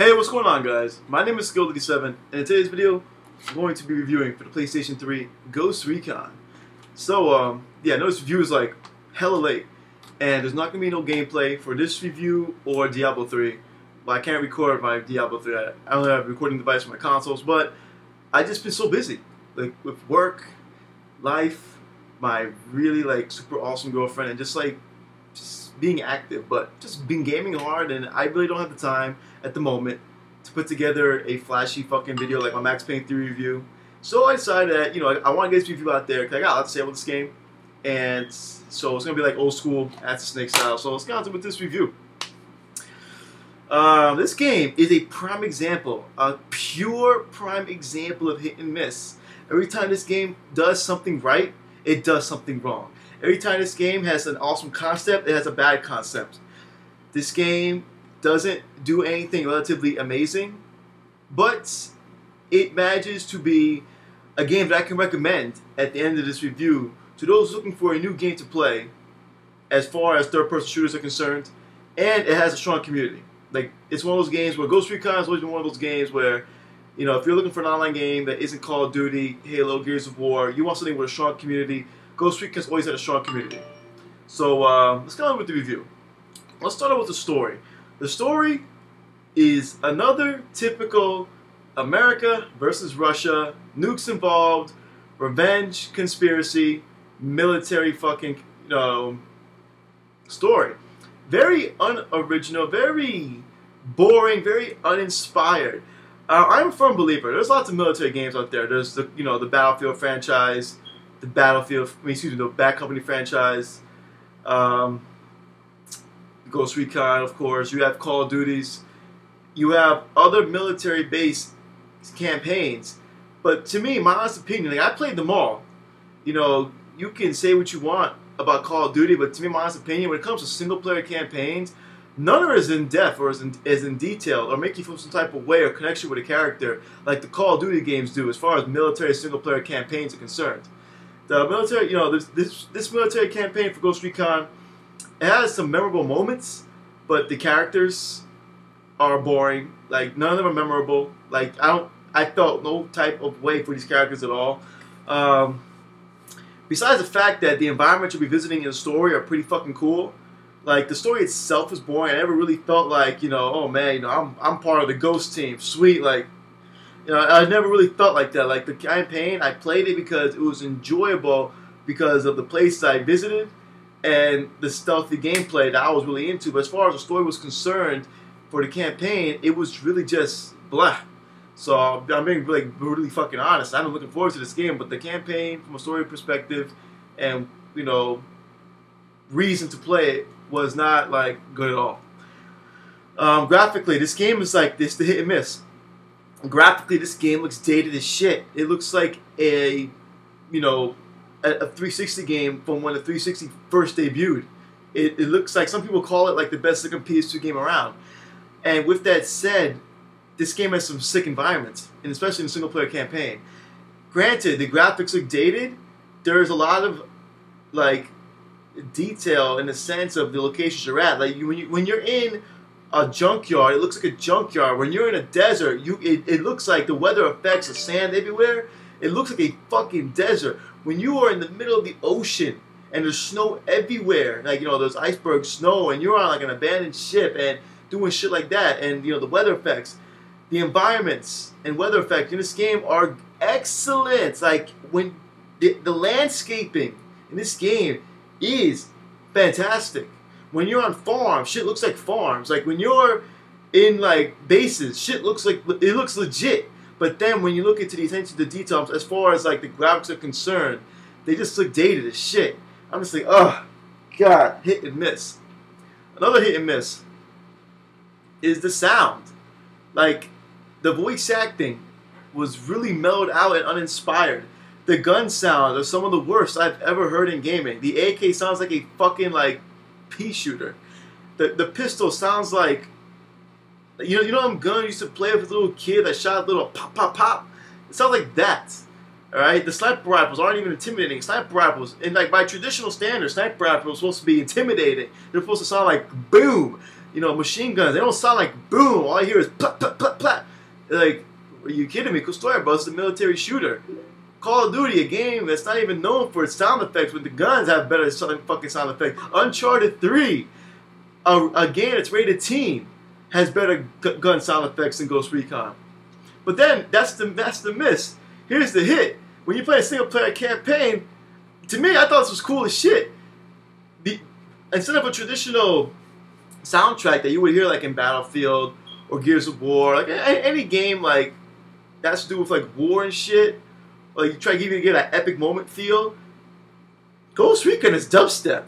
Hey, what's going on, guys? My name is Skill87, and in today's video, I'm going to be reviewing for the PlayStation 3 Ghost Recon. So, yeah, I know this review is like hella late, and there's not going to be no gameplay for this review or Diablo 3. But I can't record my Diablo 3. I only have a recording device for my consoles, but I just been so busy, like with work, life, my really like super awesome girlfriend, and just being active, but just been gaming hard, and I really don't have the time at the moment to put together a flashy fucking video like my Max Payne 3 review. So I decided that, you know, I want to get this review out there because I got a lot to say about this game, and so it's going to be like old school Answer Snake style, so let's get on with this review. This game is a prime example, a pure prime example of hit and miss. Every time this game does something right, it does something wrong. Every time this game has an awesome concept, it has a bad concept. This game doesn't do anything relatively amazing, but it manages to be a game that I can recommend at the end of this review to those looking for a new game to play as far as third-person shooters are concerned, and it has a strong community. Like, it's one of those games where Ghost Recon has always been one of those games where, you know, if you're looking for an online game that isn't Call of Duty, Halo, Gears of War, you want something with a strong community, Ghost Recon's always had a strong community. So, let's get on with the review. Let's start out with the story. The story is another typical America versus Russia, nukes involved, revenge, conspiracy, military fucking, story. Very unoriginal, very boring, very uninspired. I'm a firm believer. There's lots of military games out there. There's the the Battlefield franchise, the Bad Company franchise, Ghost Recon, of course. You have Call of Duties. You have other military-based campaigns. But to me, my honest opinion, like, I played them all. You know, you can say what you want about Call of Duty, but to me, my honest opinion, when it comes to single-player campaigns, none are as in-depth or as in detail or make you feel some type of way or connection with a character like the Call of Duty games do as far as military single-player campaigns are concerned. The military, this military campaign for Ghost Recon, it has some memorable moments, but the characters are boring. Like, none of them are memorable. Like, I felt no type of way for these characters at all. Besides the fact that the environments you'll be visiting in the story are pretty fucking cool, like, the story itself is boring. I never really felt like, oh man, I'm part of the Ghost team. Sweet, like, I never really felt like that. Like, the campaign, I played it because it was enjoyable because of the places I visited and the stealthy gameplay that I was really into. But as far as the story was concerned for the campaign, it was really just blah. So I'm being really fucking honest. I'm looking forward to this game, but the campaign from a story perspective and, reason to play it was not like good at all. Graphically, this game is like this, the hit and miss. Graphically, this game looks dated as shit. It looks like a 360 game from when the 360 first debuted. It looks like, some people call it like the best looking PS2 game around. And with that said, this game has some sick environments, and especially in the single player campaign. Granted, the graphics look dated. There's a lot of like detail in the sense of the locations you're at. Like when you're in a junkyard, it looks like a junkyard. When you're in a desert, it looks like the weather affects the sand everywhere. It looks like a fucking desert. When you are in the middle of the ocean and there's snow everywhere, like there's iceberg snow, and you're on like an abandoned ship and doing shit like that, and the weather effects, the environments and weather effects in this game are excellent. Like when the landscaping in this game is fantastic. When you're on farms, shit looks like farms. Like when you're in like bases, shit looks like it looks legit. But then when you look into the attention to details, as far as like the graphics are concerned, they just look dated as shit. I'm just like, oh god, hit and miss. Another hit and miss is the sound. Like, the voice acting was really mellowed out and uninspired. The gun sounds are some of the worst I've ever heard in gaming. The AK sounds like a fucking like pea shooter. The pistol sounds like, you know them gun you used to play with a little kid that shot a little pop pop pop? It sounds like that. Alright? The sniper rifles aren't even intimidating. Sniper rifles, and like by traditional standards, sniper rifles are supposed to be intimidating. They're supposed to sound like boom. You know, machine guns, they don't sound like boom. All I hear is plat, plat, plat, plat. Like, are you kidding me? Cool story, bro. It's a military shooter. Call of Duty, a game that's not even known for its sound effects, but the guns have better fucking sound effects. Uncharted 3, a game that's rated teen, has better gun sound effects than Ghost Recon. But then, that's the miss. Here's the hit. When you play a single-player campaign, to me, I thought this was cool as shit. Instead of a traditional soundtrack that you would hear like in Battlefield or Gears of War, like any game like that's to do with like war and shit, like you try to get that epic moment feel. Ghost Recon is dubstep.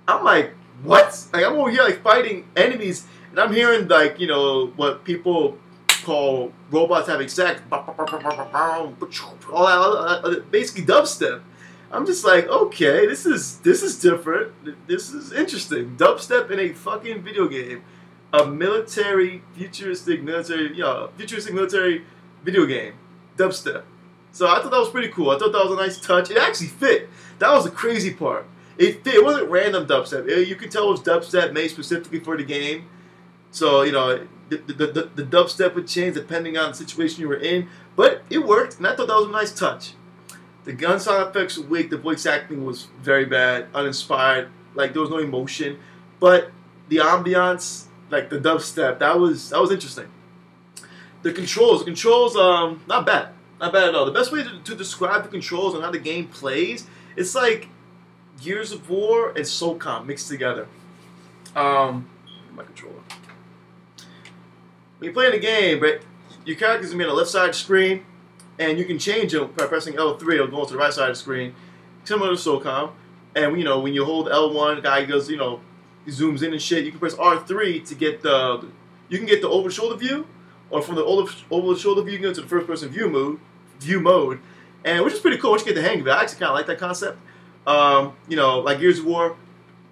I'm like, what? Like I'm over here like fighting enemies, and I'm hearing like, you know, what people call robots having sex, all that, basically dubstep. I'm just like, okay, this is different. This is interesting. Dubstep in a fucking video game, a futuristic military video game, dubstep. So I thought that was pretty cool. I thought that was a nice touch. It actually fit. That was the crazy part. It fit. It wasn't random dubstep. You could tell it was dubstep made specifically for the game. So, you know, the dubstep would change depending on the situation you were in. But it worked, and I thought that was a nice touch. The gun sound effects were weak. The voice acting was very bad, uninspired. Like, there was no emotion. But the ambiance, like the dubstep, that was interesting. The controls, not bad. Not bad at all. The best way to describe the controls and how the game plays, it's like Gears of War and SOCOM mixed together. My controller. When you play the game, right, your character's gonna be on the left side of the screen, and you can change them by pressing L3. It'll go to the right side of the screen, similar to SOCOM. And you know, when you hold L1, the guy goes, you know, he zooms in and shit. You can press R3 to get you can get the over-shoulder view, or from the over-shoulder view, you can go to the first-person view mode, and which is pretty cool once you get the hang of it. I actually kind of like that concept. You know, like Gears of War,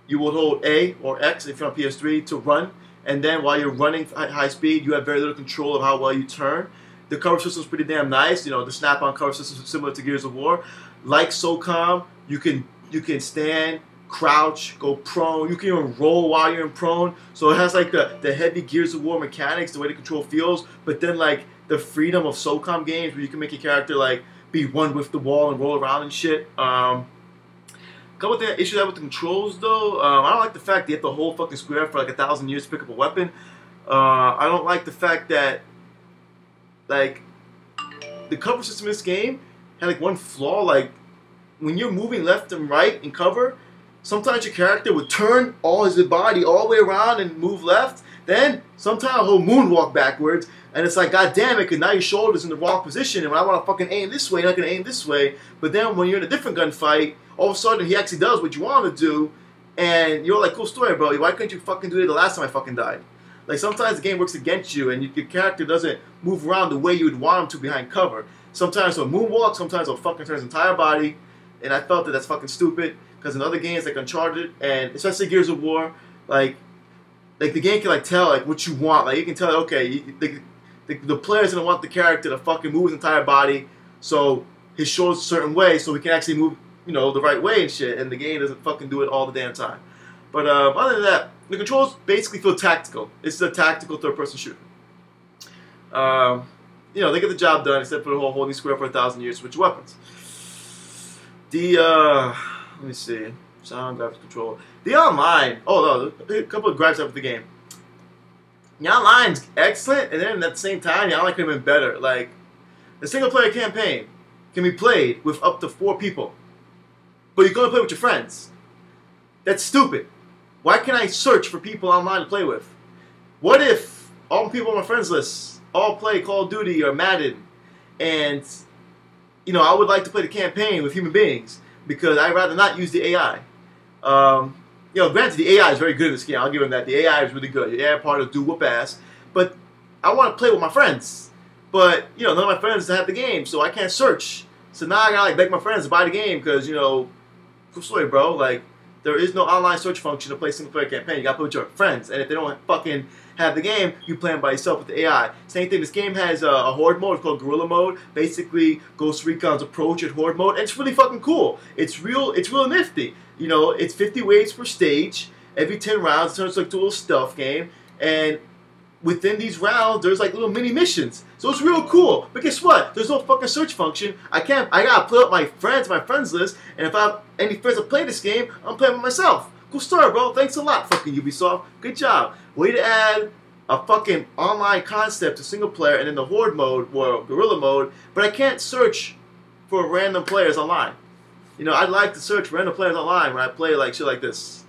you will hold A or X if you're on PS3 to run, and then while you're running at high speed, you have very little control of how well you turn. The cover system is pretty damn nice. You know, the snap-on cover system is similar to Gears of War. Like SOCOM, you can stand, crouch, go prone. You can even roll while you're in prone. So it has like the heavy Gears of War mechanics, the way the control feels, but then like the freedom of SOCOM games where you can make your character like be one with the wall and roll around and shit. Couple of issues I have with the controls though. I don't like the fact that you have to hold fucking square for like 1,000 years to pick up a weapon. I don't like the fact that like the cover system in this game had like one flaw. Like when you're moving left and right in cover, sometimes your character would turn all his body all the way around and move left. Then sometimes he'll moonwalk backwards, and it's like, god damn it, because now your shoulder's in the wrong position, and when I want to fucking aim this way, you're not going to aim this way. But then when you're in a different gunfight, all of a sudden he actually does what you want him to do, and you're like, cool story, bro. Why couldn't you fucking do it the last time I fucking died? Like, sometimes the game works against you, and your character doesn't move around the way you would want him to behind cover. Sometimes he'll moonwalk, sometimes he'll fucking turn his entire body, and I felt that that's fucking stupid, because in other games like Uncharted, and especially Gears of War, like the game can like tell like what you want. Like, you can tell, okay, the player's gonna want the character to fucking move his entire body, so his shoulders a certain way, so he can actually move, you know, the right way and shit, and the game doesn't fucking do it all the damn time. But other than that, the controls basically feel tactical. It's a tactical third-person shooter. You know, they get the job done, except for the whole holding square for 1,000 years to switch weapons. Let me see, sound, graphics, control. The online, oh no, a couple of gripes up with the game. The online's excellent, and then at the same time, the online could have been better. Like, the single-player campaign can be played with up to 4 people, but you can only play with your friends. That's stupid. Why can't I search for people online to play with? What if all the people on my friends list all play Call of Duty or Madden, and you know, I would like to play the campaign with human beings because I'd rather not use the AI. You know, granted, the AI is very good in this game. I'll give them that. The AI is really good. The AI part will do whoop ass. But I want to play with my friends. But, you know, none of my friends have the game, so I can't search. So now I gotta like beg my friends to buy the game because, you know, cool story, bro. Like, there is no online search function to play single player campaign. You gotta play with your friends. And if they don't fucking have the game, you play them by yourself with the AI. Same thing, this game has a Horde mode. It's called Guerilla Mode. Basically, Ghost Recon's approach at Horde mode. And it's really fucking cool. It's real nifty. You know, it's 50 waves per stage. Every 10 rounds, it turns like to a little stealth game. and within these rounds, there's like little mini missions. So it's real cool. But guess what? There's no fucking search function. I gotta put up my friends list, and if I have any friends that play this game, I'm playing with myself. Cool story, bro. Thanks a lot, fucking Ubisoft. Good job. Way to add a fucking online concept to single player and then the Horde mode, or Guerilla Mode, but I can't search for random players online. You know, I'd like to search for random players online when I play like shit like this.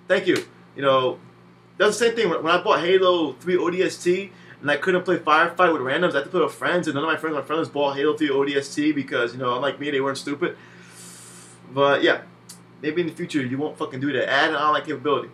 Thank you. You know, that's the same thing when I bought Halo 3 ODST and I couldn't play Firefight with randoms. I had to play with friends, and none of my friends bought Halo 3 ODST because, you know, unlike me, they weren't stupid. But yeah, maybe in the future you won't fucking do that. Add an online capability.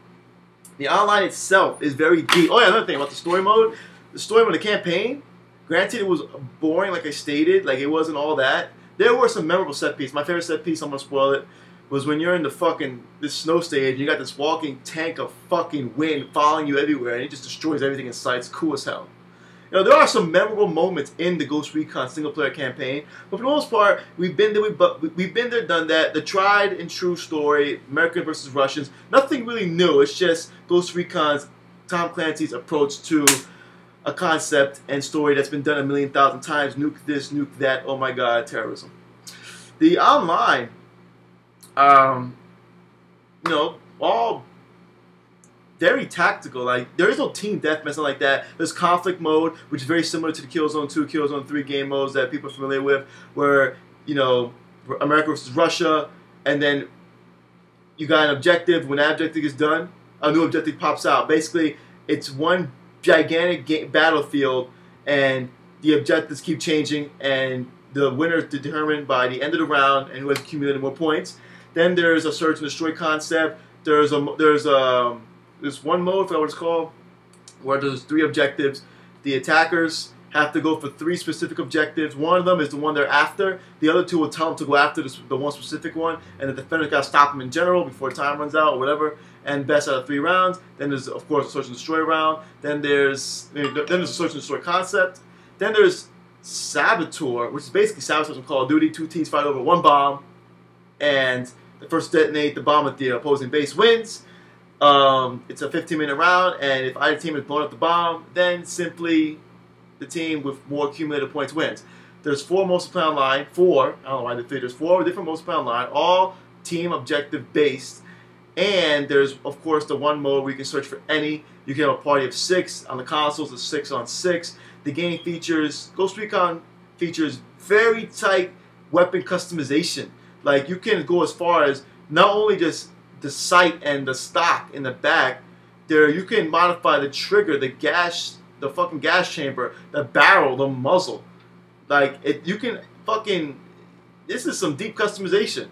The online itself is very deep. Oh yeah, another thing about the story mode. The story mode, the campaign, granted it was boring like I stated, like it wasn't all that. There were some memorable set pieces. My favorite set piece, I'm gonna spoil it, was when you're in the fucking, this snow stage, and you got this walking tank of fucking wind following you everywhere, and it just destroys everything in sight. It's cool as hell. You know, there are some memorable moments in the Ghost Recon single-player campaign, but for the most part, we've been there, done that. The tried and true story, American versus Russians, nothing really new. It's just Ghost Recon's, Tom Clancy's approach to a concept and story that's been done a million thousand times. Nuke this, nuke that. Oh my God, terrorism. The online, you know, all very tactical. Like, there is no team deathmatch, nothing like that. There's conflict mode, which is very similar to the Killzone 2, Killzone 3 game modes that people are familiar with, where, you know, America versus Russia, and then you got an objective. When that objective is done, a new objective pops out. Basically, it's one gigantic battlefield, and the objectives keep changing, and the winner is determined by the end of the round, and who has accumulated more points. Then there's a search and destroy concept. There's one mode, I forgot what it's called, where there's 3 objectives. The attackers have to go for 3 specific objectives. One of them is the one they're after. The other 2 will tell them to go after the one specific one, and the defender's got to stop them in general before time runs out or whatever. And best out of 3 rounds. Then there's, of course, a search and destroy round. Then there's a search and destroy concept. Then there's Saboteur, which is basically Saboteur from Call of Duty. 2 teams fight over 1 bomb, and the first to detonate the bomb at the opposing base wins. It's a 15-minute round, and if either team has blown up the bomb, then simply the team with more accumulated points wins. There's 4 multiplayer online. 4. I don't know why I did 3. There's 4 different multiplayer online, all team objective based. And there's, of course, the one mode where you can search for any. You can have a party of 6 on the consoles. It's 6 on 6. The game features, Ghost Recon features very tight weapon customization. Like, you can go as far as not only just the sight and the stock in the back, there you can modify the trigger, the gas, the fucking gas chamber, the barrel, the muzzle. Like, you can fucking, this is some deep customization.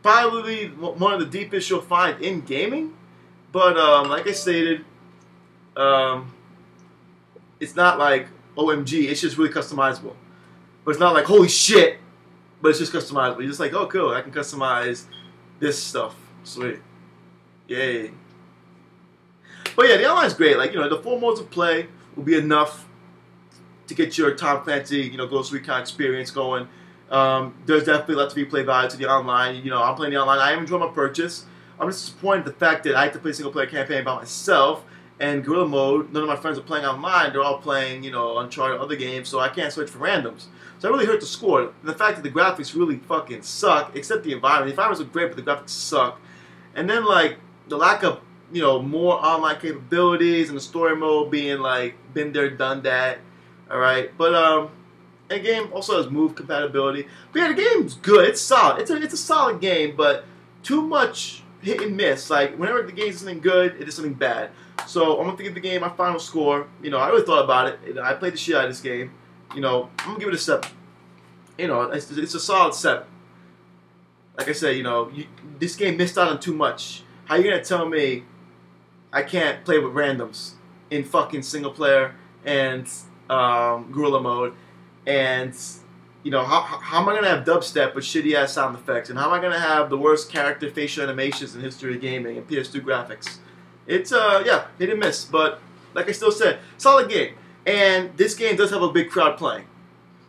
Probably one of the deepest you'll find in gaming, but like I stated, it's not like OMG, it's just really customizable. But it's not like holy shit, but it's just customizable. You're just like, oh cool, I can customize this stuff. Sweet. Yay. But yeah, the online's great. Like, you know, the 4 modes of play will be enough to get your Tom Clancy, you know, Ghost Recon experience going. There's definitely a lot to be played value to the online. You know, I'm playing the online. I am enjoying my purchase. I'm just disappointed in the fact that I have to play a single player campaign by myself. And Guerilla Mode, none of my friends are playing online. They're all playing, you know, Uncharted, other games, so I can't search for randoms. So I really hurt the score. And the fact that the graphics really fucking suck, except the environment. The environments are great, but the graphics suck. And then, like, the lack of, you know, more online capabilities and the story mode being, like, been there, done that. Alright? But, the game also has move compatibility. But yeah, the game's good. It's solid. It's a solid game, but too much hit and miss. Like, whenever the game's something good, it is something bad. So I'm going to give the game my final score. You know, I really thought about it. I played the shit out of this game. You know, I'm going to give it a 7. You know, it's a solid 7. Like I said, you know, this game missed out on too much. How are you going to tell me I can't play with randoms in fucking single player and Guerilla Mode? And, you know, how am I going to have dubstep with shitty-ass sound effects? And how am I going to have the worst character facial animations in history of gaming and PS2 graphics? It's, yeah, hit and miss. But, like I still said, solid game. And this game does have a big crowd playing.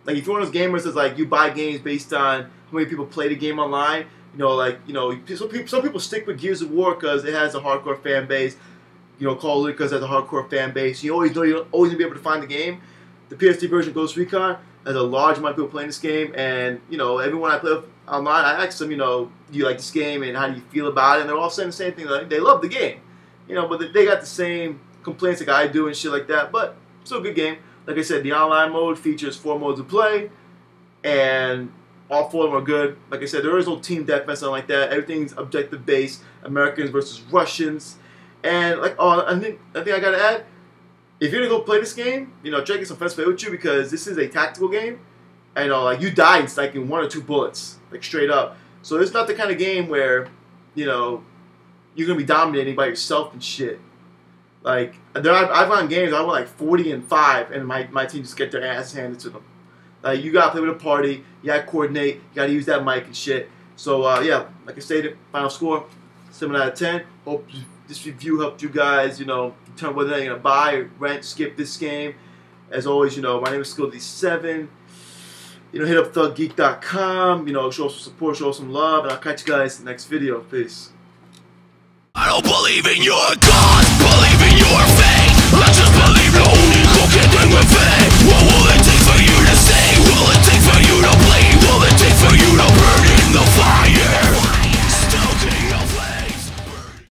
Like, if you're one of those gamers that's like, you buy games based on how many people play the game online, you know, like, you know, some people stick with Gears of War because it has a hardcore fan base. you know, Call of Duty because it has a hardcore fan base. You always know you're always gonna be able to find the game. The PS3 version of Ghost Recon has a large amount of people playing this game, and you know, everyone I play with online, I ask them, you know, do you like this game and how do you feel about it? And they're all saying the same thing. Like, they love the game, you know, but they got the same complaints like I do and shit like that. But still a good game. Like I said, the online mode features 4 modes of play, and all 4 of them are good. Like I said, there is no team deathmatch, nothing like that. Everything's objective based, Americans versus Russians, and like, oh, I think I gotta add, if you're gonna go play this game, you know, try to get some friends to play with you because this is a tactical game, and you know, like you die in like in 1 or 2 bullets, like straight up. So it's not the kind of game where, you know, you're gonna be dominating by yourself and shit. Like I've run games I went like 40-5, and my team just get their ass handed to them. Like you gotta play with a party, you gotta coordinate, you gotta use that mic and shit. So yeah, like I stated, final score 7 out of 10. Hope this review helped you guys, you know, determine whether or not you're gonna buy or rent, skip this game. As always, you know, my name is Skilly7. You know, hit up thuggeek.com. You know, show some support, show some love, and I'll catch you guys in the next video. Peace. I don't believe in your God, believe in your faith.